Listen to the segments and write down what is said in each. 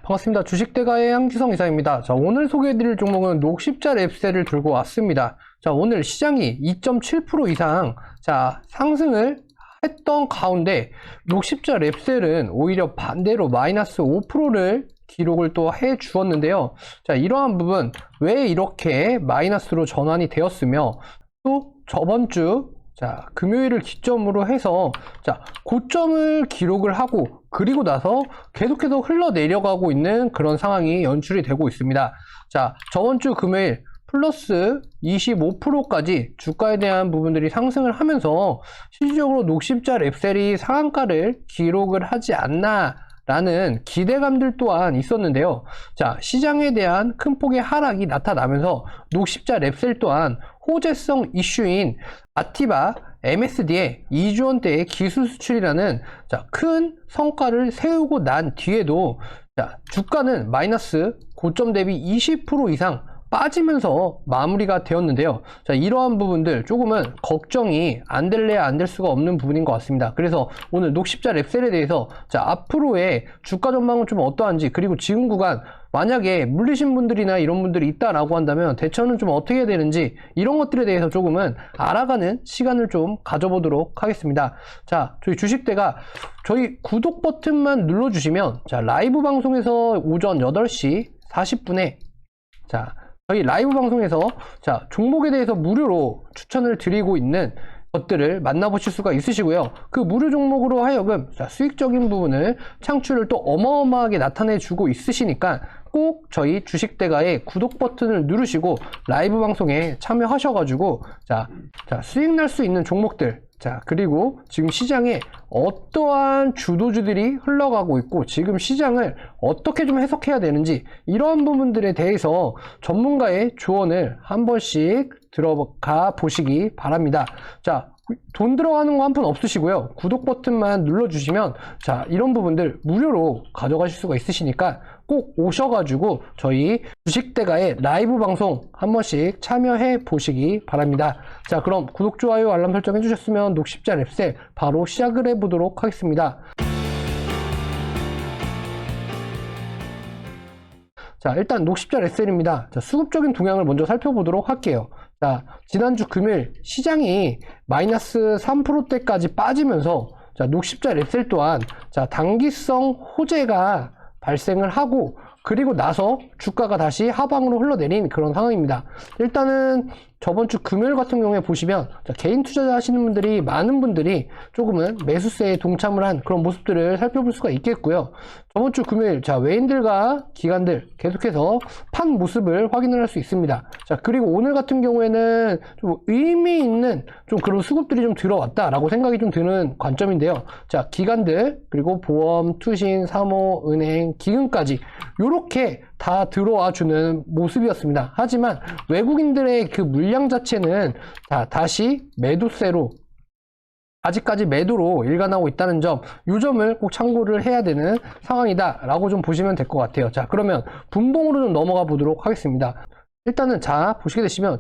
반갑습니다. 주식대가의 양지성 이사입니다. 자, 오늘 소개해드릴 종목은 녹십자 랩셀을 들고 왔습니다. 자, 오늘 시장이 2.7% 이상 상승을 했던 가운데 녹십자 랩셀은 오히려 반대로 마이너스 5%를 기록을 또 해 주었는데요. 자, 이러한 부분 왜 이렇게 마이너스로 전환이 되었으며 또 저번 주 금요일을 기점으로 해서 고점을 기록을 하고 그리고 나서 계속해서 흘러내려가고 있는 그런 상황이 연출이 되고 있습니다. 자, 저번 주 금요일 플러스 25%까지 주가에 대한 부분들이 상승을 하면서 실질적으로 녹십자 랩셀이 상한가를 기록을 하지 않나 라는 기대감들 또한 있었는데요. 자, 시장에 대한 큰 폭의 하락이 나타나면서 녹십자 랩셀 또한 호재성 이슈인 아티바 MSD의 2조 원대의 기술 수출이라는 큰 성과를 세우고 난 뒤에도 주가는 마이너스 고점 대비 20% 이상 빠지면서 마무리가 되었는데요. 자, 이러한 부분들 조금은 걱정이 안 될래야 안 될 수가 없는 부분인 것 같습니다. 그래서 오늘 녹십자 랩셀에 대해서 앞으로의 주가 전망은 좀 어떠한지, 그리고 지금 구간 만약에 물리신 분들이나 이런 분들이 있다라고 한다면 대처는 좀 어떻게 해야 되는지, 이런 것들에 대해서 조금은 알아가는 시간을 좀 가져보도록 하겠습니다. 자, 저희 주식대가 저희 구독 버튼만 눌러주시면 라이브 방송에서 오전 8시 40분에 저희 라이브 방송에서 종목에 대해서 무료로 추천을 드리고 있는 것들을 만나보실 수가 있으시고요. 그 무료 종목으로 하여금 수익적인 부분을 창출을 또 어마어마하게 나타내주고 있으시니까 꼭 저희 주식대가의 구독 버튼을 누르시고 라이브 방송에 참여하셔가지고 수익 날 수 있는 종목들, 그리고 지금 시장에 어떠한 주도주들이 흘러가고 있고 지금 시장을 어떻게 좀 해석해야 되는지, 이러한 부분들에 대해서 전문가의 조언을 한 번씩 들어가 보시기 바랍니다. 자, 돈 들어가는 거 한 푼 없으시고요. 구독 버튼만 눌러주시면 이런 부분들 무료로 가져가실 수가 있으시니까 꼭 오셔가지고 저희 주식대가의 라이브 방송 한 번씩 참여해 보시기 바랍니다. 자, 그럼 구독, 좋아요, 알람 설정 해주셨으면 녹십자 랩셀 바로 시작을 해보도록 하겠습니다. 자, 일단 녹십자 랩셀입니다. 수급적인 동향을 먼저 살펴보도록 할게요. 자, 지난주 금요일 시장이 마이너스 3%대까지 빠지면서 녹십자 랩셀 또한 단기성 호재가 발생을 하고 그리고 나서 주가가 다시 하방으로 흘러내린 그런 상황입니다. 일단은 저번 주 금요일 같은 경우에 보시면 개인 투자 하시는 분들이, 많은 분들이 조금은 매수세에 동참을 한 그런 모습들을 살펴볼 수가 있겠고요. 저번 주 금요일 외인들과 기관들 계속해서 판 모습을 확인을 할 수 있습니다. 자, 그리고 오늘 같은 경우에는 좀 의미 있는 좀 그런 수급들이 좀 들어왔다라고 생각이 좀 드는 관점인데요. 자, 기관들, 그리고 보험, 투신, 사모, 은행, 기금까지 요렇게 다 들어와 주는 모습이었습니다. 하지만 외국인들의 그 물량 자체는 다시 매도세로, 아직까지 매도로 일관하고 있다는 점, 이 점을 꼭 참고를 해야 되는 상황이다 라고 좀 보시면 될 것 같아요. 자, 그러면 분봉으로 좀 넘어가 보도록 하겠습니다. 일단은 보시게 되시면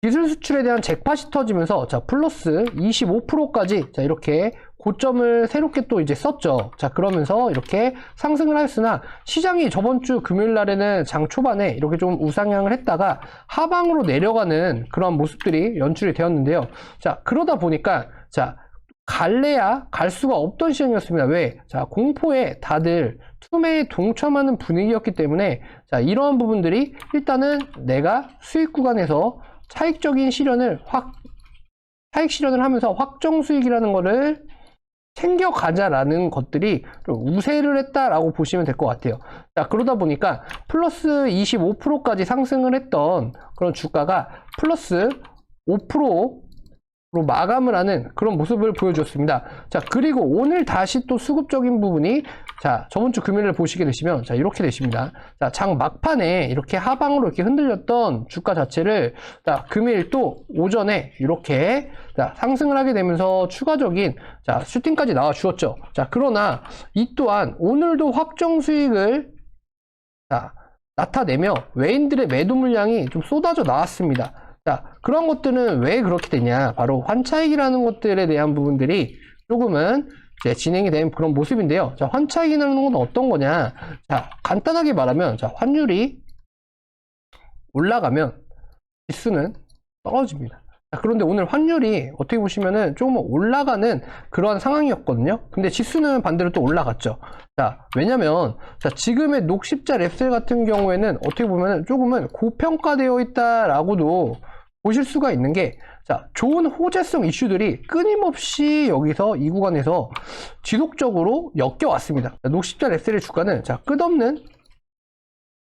기술 수출에 대한 잭팟이 터지면서 플러스 25%까지 이렇게 고점을 새롭게 또 이제 썼죠. 자, 그러면서 이렇게 상승을 하였으나 시장이 저번 주 금요일 날에는 장 초반에 이렇게 좀 우상향을 했다가 하방으로 내려가는 그런 모습들이 연출이 되었는데요. 자, 그러다 보니까 갈래야 갈 수가 없던 시장이었습니다. 왜? 공포에 다들 투매에 동참하는 분위기였기 때문에 이러한 부분들이 일단은 내가 수익 구간에서 차익 실현을 하면서 확정 수익이라는 거를 챙겨가자라는 것들이 좀 우세를 했다라고 보시면 될 것 같아요. 자, 그러다 보니까 플러스 25%까지 상승을 했던 그런 주가가 플러스 5%로 마감을 하는 그런 모습을 보여주었습니다. 자, 그리고 오늘 다시 또 수급적인 부분이 저번 주 금요일을 보시게 되시면 이렇게 되십니다. 장 막판에 이렇게 하방으로 이렇게 흔들렸던 주가 자체를 금요일 또 오전에 이렇게 상승을 하게 되면서 추가적인 슈팅까지 나와 주었죠. 자, 그러나 이 또한 오늘도 확정 수익을 나타내며 외인들의 매도 물량이 좀 쏟아져 나왔습니다. 자, 그런 것들은 왜 그렇게 되냐, 바로 환차익이라는 것들에 대한 부분들이 조금은 이제 진행이 된 그런 모습인데요. 자, 환차익이 나는 건 어떤 거냐? 자, 간단하게 말하면, 자, 환율이 올라가면 지수는 떨어집니다. 자, 그런데 오늘 환율이 어떻게 보시면은 조금 올라가는 그러한 상황이었거든요. 근데 지수는 반대로 또 올라갔죠. 자, 왜냐면, 자, 지금의 녹십자 랩셀 같은 경우에는 어떻게 보면은 조금은 고평가되어 있다라고도 보실 수가 있는 게, 자, 좋은 호재성 이슈들이 끊임없이 여기서 이 구간에서 지속적으로 엮여왔습니다. 녹십자 랩셀의 주가는, 자, 끝없는,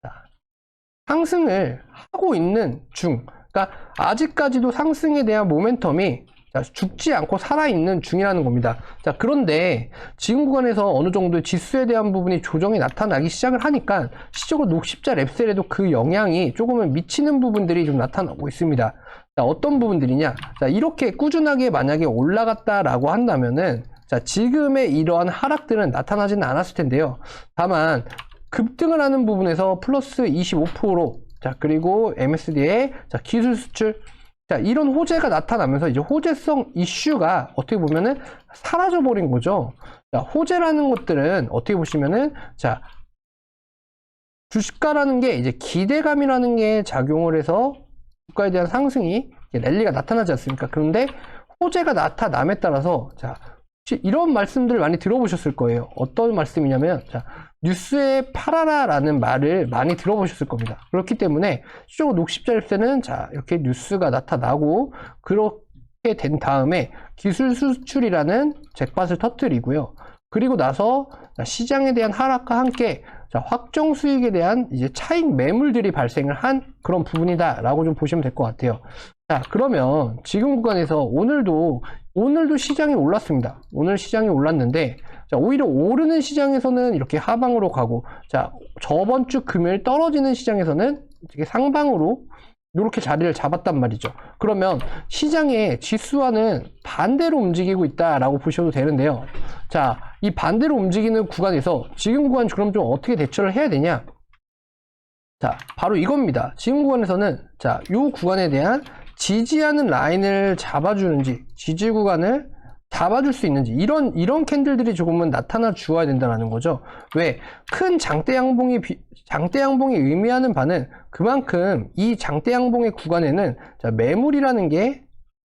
자, 상승을 하고 있는 중, 그러니까 아직까지도 상승에 대한 모멘텀이 죽지 않고 살아있는 중이라는 겁니다. 자, 그런데 지금 구간에서 어느 정도 지수에 대한 부분이 조정이 나타나기 시작을 하니까 시적으로 녹십자 랩셀에도 그 영향이 조금은 미치는 부분들이 좀 나타나고 있습니다. 자, 어떤 부분들이냐? 자, 이렇게 꾸준하게 만약에 올라갔다라고 한다면은, 자, 지금의 이러한 하락들은 나타나지는 않았을 텐데요. 다만 급등을 하는 부분에서 플러스 25%, 자, 그리고 MSD의 자, 기술 수출, 자, 이런 호재가 나타나면서 이제 호재성 이슈가 어떻게 보면은 사라져 버린 거죠. 자, 호재라는 것들은 어떻게 보시면은, 자, 주가라는 게 이제 기대감이라는 게 작용을 해서 주가에 대한 상승이 랠리가 나타나지 않습니까? 그런데 호재가 나타남에 따라서, 자, 혹시 이런 말씀들 많이 들어보셨을 거예요. 어떤 말씀이냐면, 자, 뉴스에 팔아라라는 말을 많이 들어보셨을 겁니다. 그렇기 때문에 시적으로 녹십자 랩셀은, 자, 이렇게 뉴스가 나타나고 그렇게 된 다음에 기술 수출이라는 잭팟을 터뜨리고요. 그리고 나서 시장에 대한 하락과 함께, 자, 확정 수익에 대한 이제 차익 매물들이 발생을 한 그런 부분이다라고 좀 보시면 될 것 같아요. 자, 그러면 지금 구간에서 오늘도 시장이 올랐습니다. 오늘 시장이 올랐는데, 자, 오히려 오르는 시장에서는 이렇게 하방으로 가고, 자, 저번 주 금요일 떨어지는 시장에서는 이렇게 상방으로 이렇게 자리를 잡았단 말이죠. 그러면 시장의 지수와는 반대로 움직이고 있다라고 보셔도 되는데요. 자, 이 반대로 움직이는 구간에서 지금 구간 그럼 좀 어떻게 대처를 해야 되냐? 자, 바로 이겁니다. 지금 구간에서는, 자, 이 구간에 대한 지지하는 라인을 잡아주는지, 지지 구간을 잡아줄 수 있는지, 이런 캔들들이 조금은 나타나 주어야 된다는 거죠. 왜? 큰 장대 양봉이 의미하는 바는 그만큼 이 장대 양봉의 구간에는, 자, 매물이라는 게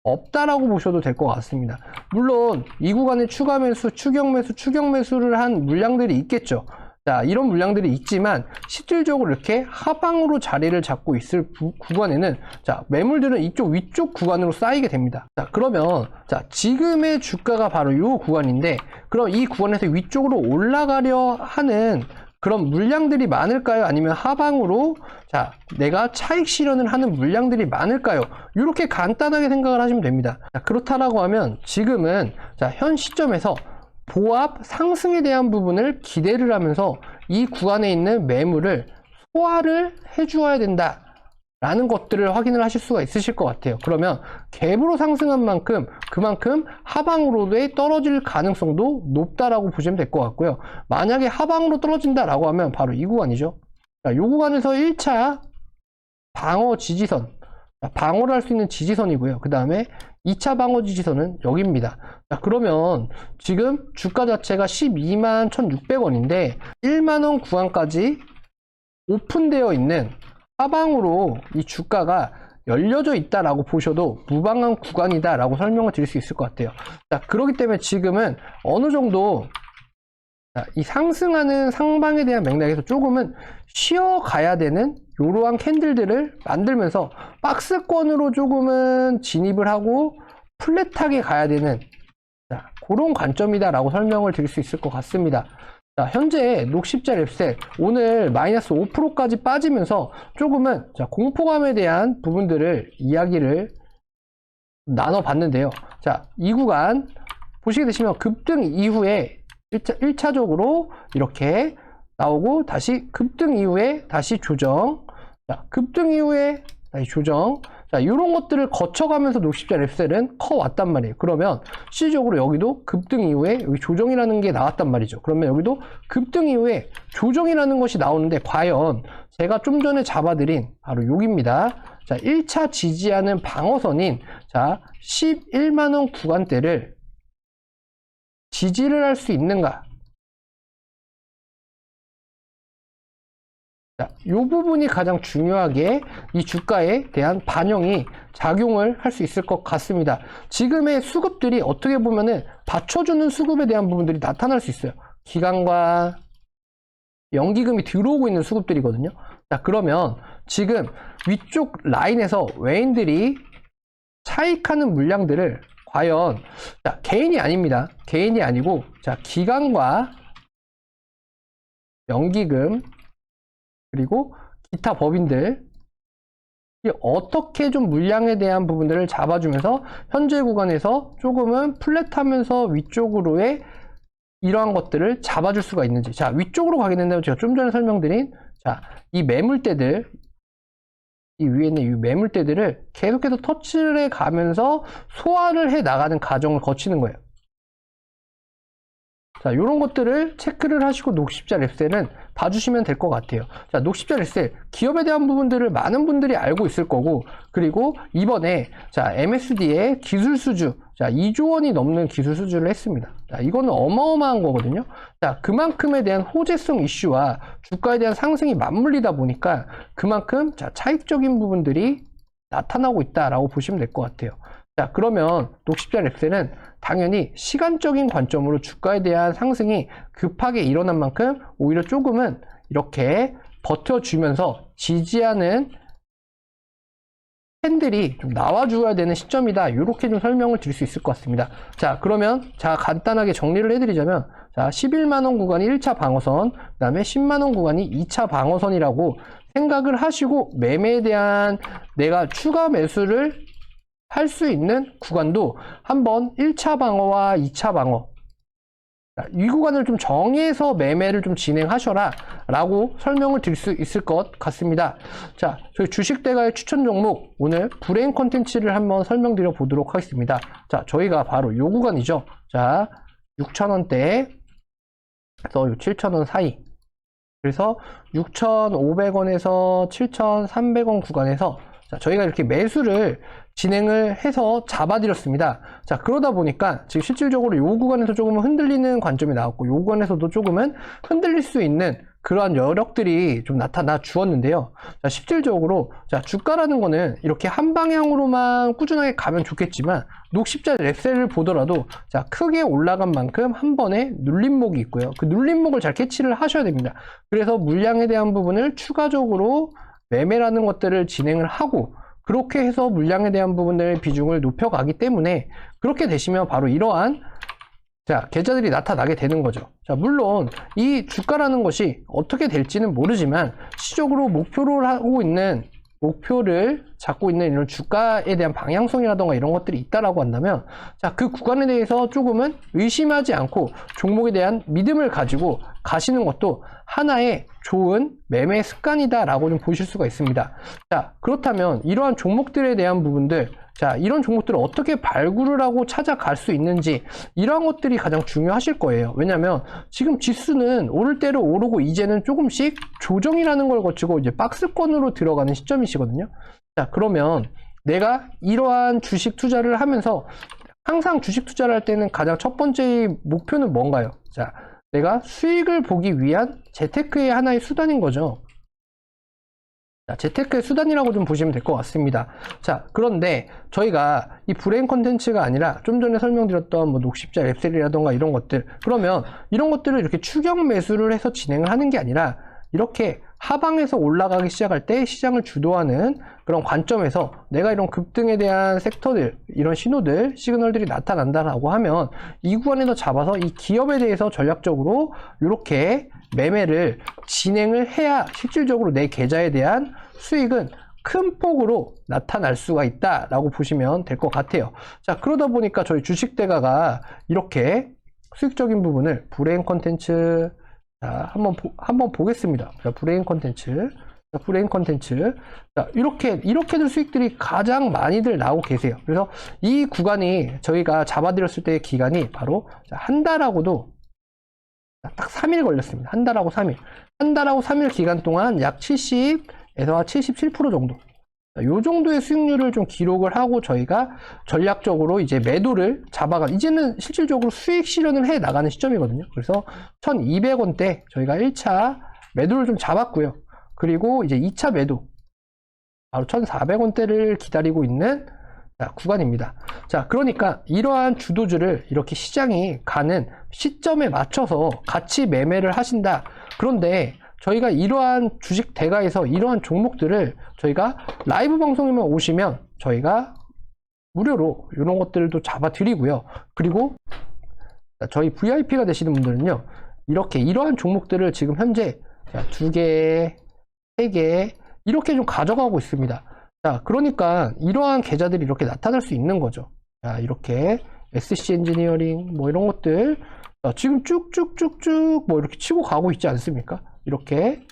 없다라고 보셔도 될 것 같습니다. 물론 이 구간에 추가 매수, 추격 매수를 한 물량들이 있겠죠. 자, 이런 물량들이 있지만 실질적으로 이렇게 하방으로 자리를 잡고 있을 구간에는, 자, 매물들은 이쪽 위쪽 구간으로 쌓이게 됩니다. 자, 그러면, 자, 지금의 주가가 바로 이 구간인데, 그럼 이 구간에서 위쪽으로 올라가려 하는 그런 물량들이 많을까요? 아니면 하방으로, 자, 내가 차익 실현을 하는 물량들이 많을까요? 이렇게 간단하게 생각을 하시면 됩니다. 자, 그렇다라고 하면 지금은, 자, 현 시점에서 보합 상승에 대한 부분을 기대를 하면서 이 구간에 있는 매물을 소화를 해주어야 된다 라는 것들을 확인을 하실 수가 있으실 것 같아요. 그러면 갭으로 상승한 만큼 그만큼 하방으로의 떨어질 가능성도 높다라고 보시면 될 것 같고요. 만약에 하방으로 떨어진다라고 하면 바로 이 구간이죠. 이 구간에서 1차 방어 지지선, 방어를 할 수 있는 지지선이고요. 그 다음에 2차 방어 지지선은 여기입니다. 자, 그러면 지금 주가 자체가 12만 1,600원인데 1만원 구간까지 오픈되어 있는 하방으로 이 주가가 열려져 있다라고 보셔도 무방한 구간이다라고 설명을 드릴 수 있을 것 같아요. 자, 그렇기 때문에 지금은 어느 정도, 자, 이 상승하는 상방에 대한 맥락에서 조금은 쉬어가야 되는 이러한 캔들들을 만들면서 박스권으로 조금은 진입을 하고 플랫하게 가야 되는, 자, 그런 관점이다라고 설명을 드릴 수 있을 것 같습니다. 자, 현재 녹십자 랩셀 오늘 마이너스 5%까지 빠지면서 조금은, 자, 공포감에 대한 부분들을 이야기를 나눠봤는데요. 자, 이 구간 보시게 되시면 급등 이후에 1차적으로 이렇게 나오고 다시 급등 이후에 다시 조정, 자, 급등 이후에 다시 조정, 자, 이런 것들을 거쳐가면서 녹십자 랩셀은 커왔단 말이에요. 그러면 실질적으로 여기도 급등 이후에 여기 조정이라는 게 나왔단 말이죠. 그러면 여기도 급등 이후에 조정이라는 것이 나오는데 과연 제가 좀 전에 잡아드린 바로 여기입니다. 자, 1차 지지하는 방어선인, 자, 11만원 구간대를 지지를 할 수 있는가? 자, 이 부분이 가장 중요하게 이 주가에 대한 반영이 작용을 할 수 있을 것 같습니다. 지금의 수급들이 어떻게 보면은 받쳐주는 수급에 대한 부분들이 나타날 수 있어요. 기관과 연기금이 들어오고 있는 수급들이거든요. 자, 그러면 지금 위쪽 라인에서 외인들이 차익하는 물량들을 과연, 자, 개인이 아닙니다. 개인이 아니고, 자, 기관과 연기금, 그리고 기타 법인들, 어떻게 좀 물량에 대한 부분들을 잡아주면서 현재 구간에서 조금은 플랫하면서 위쪽으로의 이러한 것들을 잡아줄 수가 있는지. 자, 위쪽으로 가게 된다면 제가 좀 전에 설명드린, 자, 이 매물대들, 이 위에 있는 이 매물대들을 계속해서 터치를 해 가면서 소화를 해 나가는 과정을 거치는 거예요. 자, 요런 것들을 체크를 하시고 녹십자 랩셀은 봐주시면 될 것 같아요. 자, 녹십자 랩셀, 기업에 대한 부분들을 많은 분들이 알고 있을 거고, 그리고 이번에, 자, MSD의 기술 수주, 자, 2조 원이 넘는 기술 수주를 했습니다. 자, 이거는 어마어마한 거거든요. 자, 그만큼에 대한 호재성 이슈와 주가에 대한 상승이 맞물리다 보니까 그만큼, 자, 차익적인 부분들이 나타나고 있다라고 보시면 될 것 같아요. 자, 그러면 녹십자 랩셀은 당연히 시간적인 관점으로 주가에 대한 상승이 급하게 일어난 만큼 오히려 조금은 이렇게 버텨주면서 지지하는 캔들이 좀 나와줘야 되는 시점이다. 이렇게 좀 설명을 드릴 수 있을 것 같습니다. 자, 그러면 자, 간단하게 정리를 해드리자면, 자, 11만원 구간이 1차 방어선, 그 다음에 10만원 구간이 2차 방어선이라고 생각을 하시고 매매에 대한 내가 추가 매수를 할 수 있는 구간도 한번 1차 방어와 2차 방어, 이 구간을 좀 정해서 매매를 좀 진행하셔라 라고 설명을 드릴 수 있을 것 같습니다. 자, 저희 주식대가의 추천 종목, 오늘 브레인 컨텐츠를 한번 설명드려 보도록 하겠습니다. 자, 저희가 바로 요 구간이죠. 자, 6,000원대에서 7,000원 사이, 그래서 6,500원에서 7,300원 구간에서, 자, 저희가 이렇게 매수를 진행을 해서 잡아드렸습니다. 자, 그러다 보니까 지금 실질적으로 이 구간에서 조금은 흔들리는 관점이 나왔고, 이 구간에서도 조금은 흔들릴 수 있는 그러한 여력들이 좀 나타나 주었는데요. 자, 실질적으로, 자, 주가라는 거는 이렇게 한 방향으로만 꾸준하게 가면 좋겠지만, 녹십자 랩셀을 보더라도, 자, 크게 올라간 만큼 한 번에 눌림목이 있고요. 그 눌림목을 잘 캐치를 하셔야 됩니다. 그래서 물량에 대한 부분을 추가적으로 매매라는 것들을 진행을 하고, 그렇게 해서 물량에 대한 부분을 비중을 높여가기 때문에 그렇게 되시면 바로 이러한, 자, 계좌들이 나타나게 되는 거죠. 자, 물론 이 주가라는 것이 어떻게 될지는 모르지만 시적으로 목표를 잡고 있는 이런 주가에 대한 방향성이라던가 이런 것들이 있다라고 한다면, 자, 그 구간에 대해서 조금은 의심하지 않고 종목에 대한 믿음을 가지고 가시는 것도 하나의 좋은 매매 습관이다라고 좀 보실 수가 있습니다. 자, 그렇다면 이러한 종목들에 대한 부분들, 자, 이런 종목들을 어떻게 발굴을 하고 찾아갈 수 있는지, 이러한 것들이 가장 중요하실 거예요. 왜냐면 지금 지수는 오를 대로 오르고 이제는 조금씩 조정이라는 걸 거치고 이제 박스권으로 들어가는 시점이시거든요. 자, 그러면 내가 이러한 주식 투자를 하면서 항상 주식 투자를 할 때는 가장 첫 번째 목표는 뭔가요? 자, 내가 수익을 보기 위한 재테크의 하나의 수단인 거죠. 자, 재테크의 수단이라고 좀 보시면 될 것 같습니다. 자, 그런데 저희가 이 브레인 컨텐츠가 아니라 좀 전에 설명드렸던 뭐 녹십자 랩셀이라던가 이런 것들, 그러면 이런 것들을 이렇게 추격 매수를 해서 진행을 하는 게 아니라 이렇게 하방에서 올라가기 시작할 때 시장을 주도하는 그런 관점에서 내가 이런 급등에 대한 섹터들, 이런 신호들, 시그널들이 나타난다라고 하면 이 구간에서 잡아서 이 기업에 대해서 전략적으로 이렇게 매매를 진행을 해야 실질적으로 내 계좌에 대한 수익은 큰 폭으로 나타날 수가 있다라고 보시면 될 것 같아요. 자, 그러다 보니까 저희 주식대가가 이렇게 수익적인 부분을 브레인 컨텐츠, 자, 한번 보겠습니다. 자, 브레인 컨텐츠. 자, 브레인 컨텐츠. 자, 이렇게들 수익들이 가장 많이들 나오고 계세요. 그래서 이 구간이 저희가 잡아드렸을 때의 기간이 바로 한 달하고도 딱 3일 걸렸습니다. 한 달하고 3일. 한 달하고 3일 기간 동안 약 70에서 77% 정도. 요 정도의 수익률을 좀 기록을 하고 저희가 전략적으로 이제 매도를 잡아가, 이제는 실질적으로 수익 실현을 해 나가는 시점이거든요. 그래서 1200원대 저희가 1차 매도를 좀 잡았고요. 그리고 이제 2차 매도, 바로 1400원대를 기다리고 있는 구간입니다. 자, 그러니까 이러한 주도주를 이렇게 시장이 가는 시점에 맞춰서 같이 매매를 하신다. 그런데 저희가 이러한 주식 대가에서 이러한 종목들을 저희가 라이브 방송에만 오시면 저희가 무료로 이런 것들도 잡아 드리고요. 그리고 저희 VIP가 되시는 분들은요, 이렇게 이러한 종목들을 지금 현재 2개, 3개 이렇게 좀 가져가고 있습니다. 자, 그러니까 이러한 계좌들이 이렇게 나타날 수 있는 거죠. 자, 이렇게 SC 엔지니어링 뭐 이런 것들 지금 쭉쭉쭉쭉 뭐 이렇게 치고 가고 있지 않습니까? 이렇게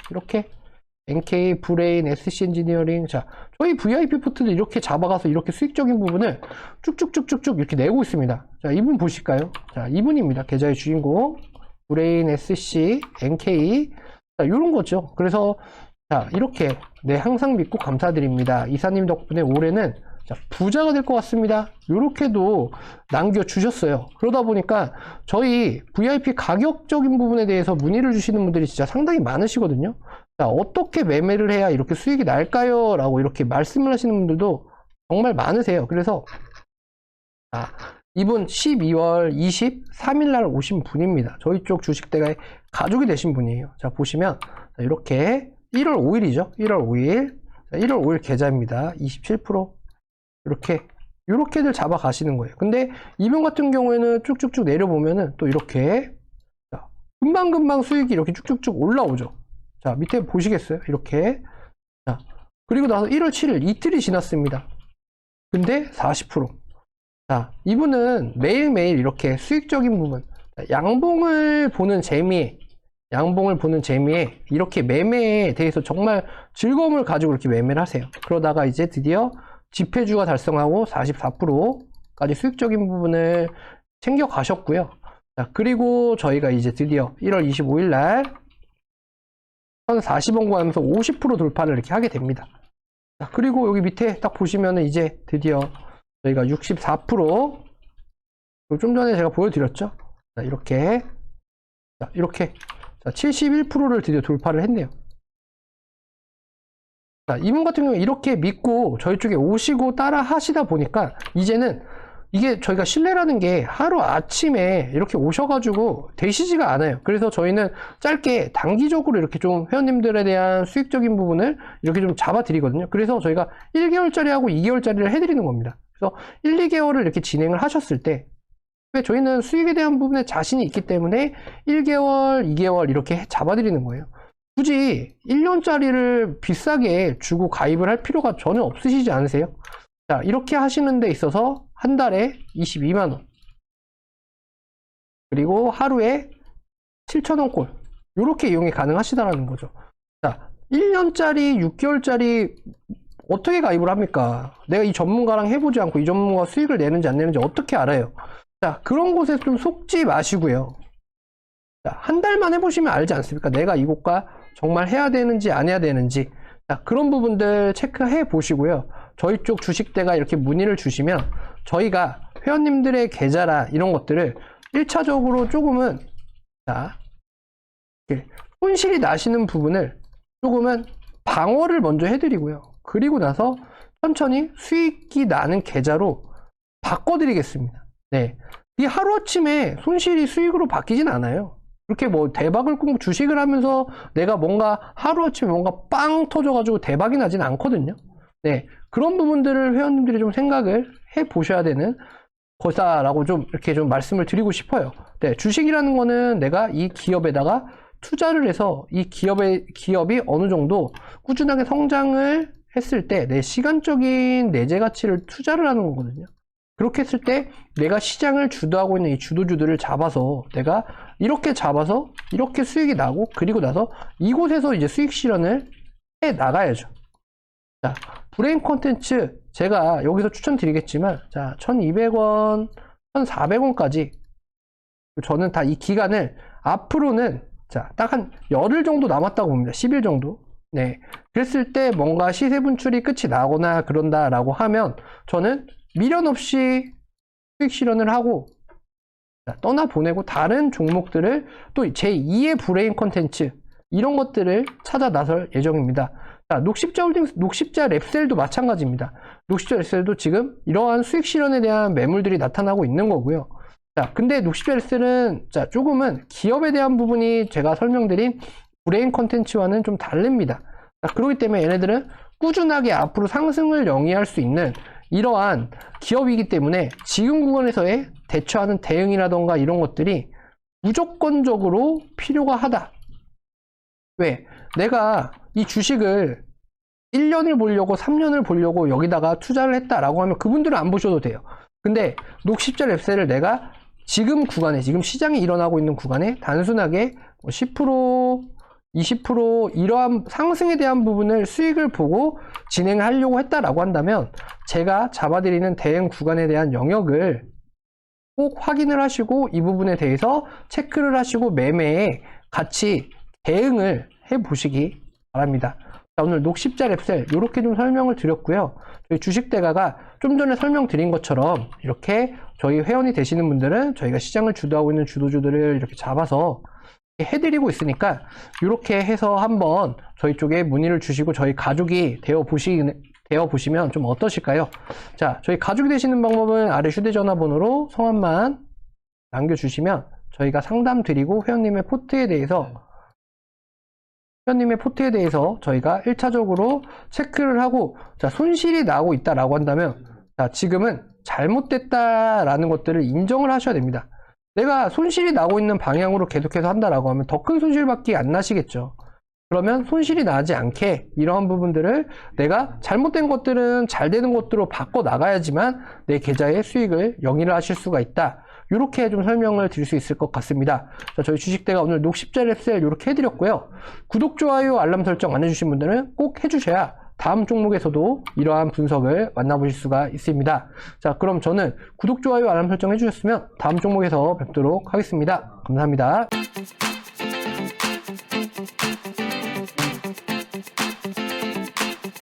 NK, 브레인, SC 엔지니어링. 자, 저희 VIP 포트도 이렇게 잡아가서 이렇게 수익적인 부분을 쭉쭉쭉쭉쭉 이렇게 내고 있습니다. 자, 이분 보실까요? 자, 이분입니다. 계좌의 주인공. 브레인, SC, NK. 자, 이런 거죠. 그래서 자, 이렇게 항상 믿고 감사드립니다. 이사님 덕분에 올해는 부자가 될 것 같습니다. 이렇게도 남겨주셨어요. 그러다 보니까 저희 VIP 가격적인 부분에 대해서 문의를 주시는 분들이 진짜 상당히 많으시거든요. 자, 어떻게 매매를 해야 이렇게 수익이 날까요? 라고 이렇게 말씀을 하시는 분들도 정말 많으세요. 그래서 이분 12월 23일 날 오신 분입니다. 저희 쪽 주식대가의 가족이 되신 분이에요. 자, 보시면 이렇게 1월 5일이죠. 1월 5일. 자, 1월 5일 계좌입니다. 27%. 이렇게들 잡아 가시는 거예요. 근데 이분 같은 경우에는 쭉쭉쭉 내려보면은 또 이렇게 금방금방 수익이 이렇게 쭉쭉쭉 올라오죠. 자, 밑에 보시겠어요? 이렇게. 자, 그리고 나서 1월 7일 이틀이 지났습니다. 근데 40%. 자, 이분은 매일매일 이렇게 수익적인 부분, 양봉을 보는 재미에 이렇게 매매에 대해서 정말 즐거움을 가지고 이렇게 매매를 하세요. 그러다가 이제 드디어 집회주가 달성하고 44%까지 수익적인 부분을 챙겨 가셨고요. 자, 그리고 저희가 이제 드디어 1월 25일 날 1040원 구하면서 50% 돌파를 이렇게 하게 됩니다. 자, 그리고 여기 밑에 딱 보시면은 이제 드디어 저희가 64%, 좀 전에 제가 보여드렸죠. 자, 이렇게 71%를 드디어 돌파를 했네요. 자, 이분 같은 경우에 이렇게 믿고 저희 쪽에 오시고 따라 하시다 보니까 이제는 이게 저희가 신뢰라는 게 하루 아침에 이렇게 오셔가지고 되시지가 않아요. 그래서 저희는 짧게 단기적으로 이렇게 좀 회원님들에 대한 수익적인 부분을 이렇게 좀 잡아 드리거든요. 그래서 저희가 1개월짜리 하고 2개월짜리를 해드리는 겁니다. 그래서 1, 2개월을 이렇게 진행을 하셨을 때 저희는 수익에 대한 부분에 자신이 있기 때문에 1개월, 2개월 이렇게 잡아 드리는 거예요. 굳이 1년짜리를 비싸게 주고 가입을 할 필요가 전혀 없으시지 않으세요? 자, 이렇게 하시는 데 있어서 한 달에 22만원, 그리고 하루에 7,000원 꼴, 이렇게 이용이 가능하시다라는 거죠. 자, 1년짜리, 6개월짜리 어떻게 가입을 합니까? 내가 이 전문가랑 해보지 않고 이 전문가가 수익을 내는지 안 내는지 어떻게 알아요? 자, 그런 곳에 좀 속지 마시고요. 자, 한 달만 해보시면 알지 않습니까? 내가 이곳과 정말 해야 되는지 안 해야 되는지. 자, 그런 부분들 체크해 보시고요. 저희 쪽 주식대가 이렇게 문의를 주시면 저희가 회원님들의 계좌라 이런 것들을 1차적으로 조금은 손실이 나시는 부분을 조금은 방어를 먼저 해드리고요. 그리고 나서 천천히 수익이 나는 계좌로 바꿔드리겠습니다. 네, 이 하루아침에 손실이 수익으로 바뀌진 않아요. 그렇게 뭐 대박을 꿈 주식을 하면서 내가 뭔가 하루아침에 뭔가 빵 터져가지고 대박이 나진 않거든요. 네, 그런 부분들을 회원님들이 좀 생각을 해 보셔야 되는 거다라고 좀 이렇게 좀 말씀을 드리고 싶어요. 네, 주식이라는 거는 내가 이 기업에다가 투자를 해서 이 기업이 어느 정도 꾸준하게 성장을 했을 때 내 시간적인 내재 가치를 투자를 하는 거거든요. 그렇게 했을 때 내가 시장을 주도하고 있는 이 주도주들을 잡아서 내가 이렇게 잡아서 이렇게 수익이 나고, 그리고 나서 이곳에서 이제 수익 실현을 해 나가야죠. 자, 브레인 콘텐츠 제가 여기서 추천드리겠지만, 자, 1200원, 1400원까지 저는 다 이 기간을 앞으로는 자, 딱 한 열흘 정도 남았다고 봅니다. 10일 정도. 네. 그랬을 때 뭔가 시세 분출이 끝이 나거나 그런다라고 하면 저는 미련 없이 수익 실현을 하고 떠나보내고 다른 종목들을 또 제2의 브레인 컨텐츠 이런 것들을 찾아 나설 예정입니다. 자, 녹십자 홀딩스, 녹십자 랩셀도 마찬가지입니다. 녹십자 랩셀도 지금 이러한 수익 실현에 대한 매물들이 나타나고 있는 거고요. 자, 근데 녹십자 랩셀은 자, 조금은 기업에 대한 부분이 제가 설명드린 브레인 컨텐츠와는 좀 다릅니다. 자, 그렇기 때문에 얘네들은 꾸준하게 앞으로 상승을 영위할 수 있는 이러한 기업이기 때문에 지금 구간에서의 대처하는 대응이라던가 이런 것들이 무조건적으로 필요가 하다. 왜? 내가 이 주식을 1년을 보려고 3년을 보려고 여기다가 투자를 했다라고 하면 그분들은 안 보셔도 돼요. 근데 녹십자 랩셀을 내가 지금 구간에, 지금 시장이 일어나고 있는 구간에 단순하게 10%, 20% 이러한 상승에 대한 부분을 수익을 보고 진행을 하려고 했다라고 한다면 제가 잡아드리는 대응 구간에 대한 영역을 꼭 확인을 하시고 이 부분에 대해서 체크를 하시고 매매에 같이 대응을 해 보시기 바랍니다. 자, 오늘 녹십자 랩셀 이렇게 좀 설명을 드렸고요. 저희 주식대가가 좀 전에 설명드린 것처럼 이렇게 저희 회원이 되시는 분들은 저희가 시장을 주도하고 있는 주도주들을 이렇게 잡아서 해드리고 있으니까 이렇게 해서 한번 저희 쪽에 문의를 주시고 저희 가족이 되어 보시면 좀 어떠실까요? 자, 저희 가족이 되시는 방법은 아래 휴대전화번호로 성함만 남겨주시면 저희가 상담 드리고 회원님의 포트에 대해서 저희가 1차적으로 체크를 하고 자, 손실이 나고 있다라고 한다면 자, 지금은 잘못됐다라는 것들을 인정을 하셔야 됩니다. 내가 손실이 나고 있는 방향으로 계속해서 한다라고 하면 더 큰 손실밖에 안 나시겠죠. 그러면 손실이 나지 않게 이러한 부분들을 내가 잘못된 것들은 잘 되는 것들로 바꿔 나가야지만 내 계좌의 수익을 영위를 하실 수가 있다. 이렇게 좀 설명을 드릴 수 있을 것 같습니다. 자, 저희 주식대가 오늘 녹십자 랩셀 이렇게 해드렸고요. 구독, 좋아요, 알람 설정 안 해주신 분들은 꼭 해주셔야 다음 종목에서도 이러한 분석을 만나보실 수가 있습니다. 자, 그럼 저는 구독, 좋아요, 알람 설정 해주셨으면 다음 종목에서 뵙도록 하겠습니다. 감사합니다.